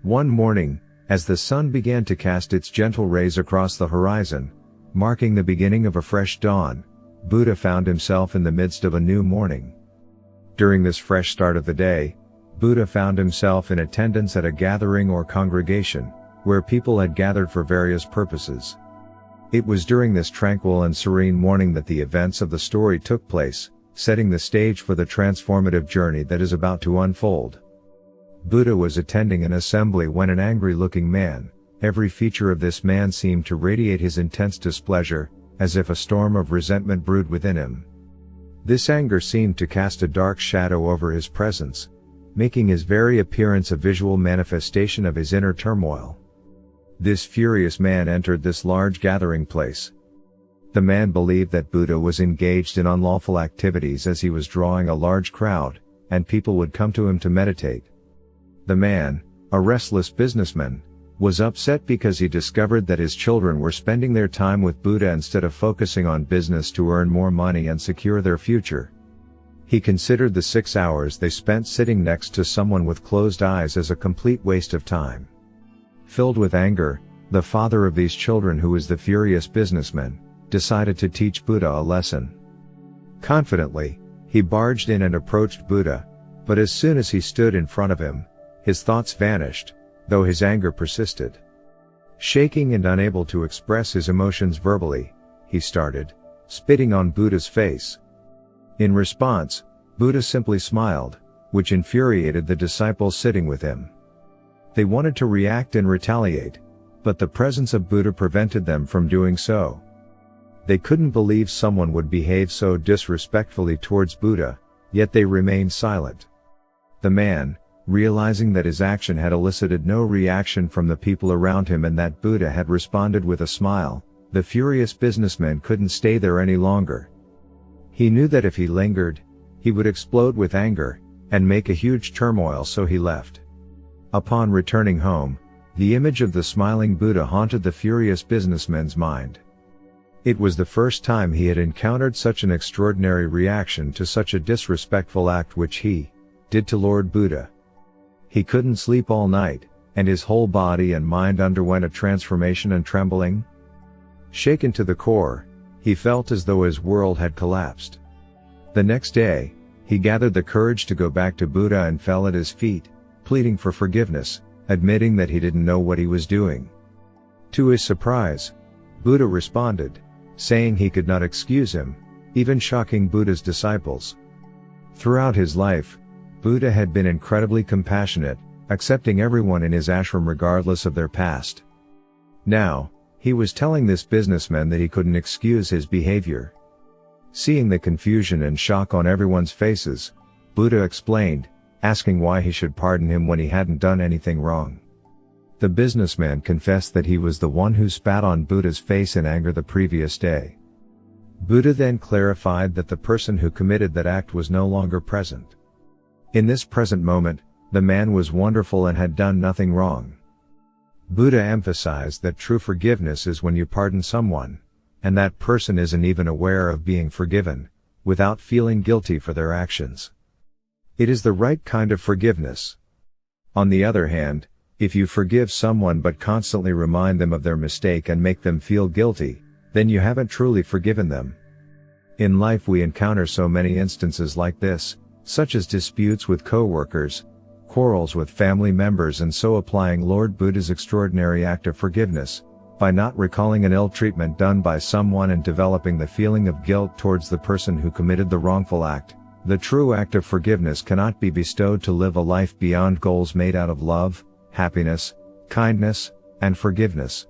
One morning, as the sun began to cast its gentle rays across the horizon, marking the beginning of a fresh dawn, Buddha found himself in the midst of a new morning. During this fresh start of the day, Buddha found himself in attendance at a gathering or congregation, where people had gathered for various purposes. It was during this tranquil and serene morning that the events of the story took place, setting the stage for the transformative journey that is about to unfold. Buddha was attending an assembly when an angry-looking man, every feature of this man seemed to radiate his intense displeasure, as if a storm of resentment brewed within him. This anger seemed to cast a dark shadow over his presence, making his very appearance a visual manifestation of his inner turmoil. This furious man entered this large gathering place. The man believed that Buddha was engaged in unlawful activities as he was drawing a large crowd, and people would come to him to meditate. The man, a restless businessman, was upset because he discovered that his children were spending their time with Buddha instead of focusing on business to earn more money and secure their future. He considered the 6 hours they spent sitting next to someone with closed eyes as a complete waste of time. Filled with anger, the father of these children, who was the furious businessman, decided to teach Buddha a lesson. Confidently, he barged in and approached Buddha, but as soon as he stood in front of him, his thoughts vanished, though his anger persisted. Shaking and unable to express his emotions verbally, he started spitting on Buddha's face. In response, Buddha simply smiled, which infuriated the disciples sitting with him. They wanted to react and retaliate, but the presence of Buddha prevented them from doing so. They couldn't believe someone would behave so disrespectfully towards Buddha, yet they remained silent. The man, realizing that his action had elicited no reaction from the people around him and that Buddha had responded with a smile, the furious businessman couldn't stay there any longer. He knew that if he lingered, he would explode with anger, and make a huge turmoil, so he left. Upon returning home, the image of the smiling Buddha haunted the furious businessman's mind. It was the first time he had encountered such an extraordinary reaction to such a disrespectful act which he did to Lord Buddha. He couldn't sleep all night, and his whole body and mind underwent a transformation and trembling. Shaken to the core, he felt as though his world had collapsed. The next day, he gathered the courage to go back to Buddha and fell at his feet, pleading for forgiveness, admitting that he didn't know what he was doing. To his surprise, Buddha responded, saying he could not excuse him, even shocking Buddha's disciples. Throughout his life, Buddha had been incredibly compassionate, accepting everyone in his ashram regardless of their past. Now, he was telling this businessman that he couldn't excuse his behavior. Seeing the confusion and shock on everyone's faces, Buddha explained, asking why he should pardon him when he hadn't done anything wrong. The businessman confessed that he was the one who spat on Buddha's face in anger the previous day. Buddha then clarified that the person who committed that act was no longer present. In this present moment, the man was wonderful and had done nothing wrong. Buddha emphasized that true forgiveness is when you pardon someone, and that person isn't even aware of being forgiven, without feeling guilty for their actions. It is the right kind of forgiveness. On the other hand, if you forgive someone but constantly remind them of their mistake and make them feel guilty, then you haven't truly forgiven them. In life we encounter so many instances like this, such as disputes with co-workers, quarrels with family members, and so applying Lord Buddha's extraordinary act of forgiveness, by not recalling an ill treatment done by someone and developing the feeling of guilt towards the person who committed the wrongful act, the true act of forgiveness cannot be bestowed to live a life beyond goals made out of love, happiness, kindness, and forgiveness.